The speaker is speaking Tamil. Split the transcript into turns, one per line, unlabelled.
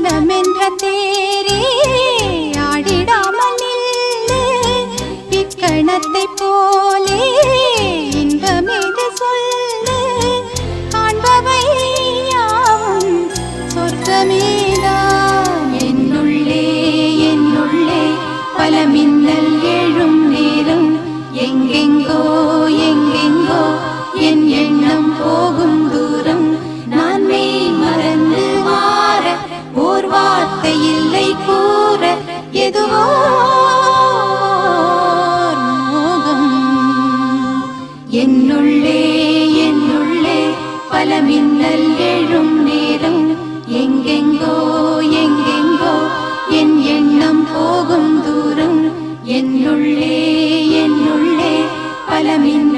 மனமென்ற தேரே ஆடிடாமல் நில்லு இக்கணத்தை போலே இன்பமேது சொல்லு காண்பவை யாவும் சொர்க்கமேதான் என்னுள்ளே என்னுள்ளே பல மின்னல் எழும் நேரம் எங்கெங்கோ எங்கெங்கோ என் எண்ணம் போகும் தூரம் நான் மெய் மறந்து மாற ஓர் வார்த்தை இல்லை கூற எதுவோ மோகம் என்னுள்ளே என்னுள்ளே பல மின்னல் எழும் நேரம் எங்கெங்கோ எங்கெங்கோ என் எண்ணம் போகும் தூரம் என்னுள்ளே என்னுள்ளே பல மின்னல்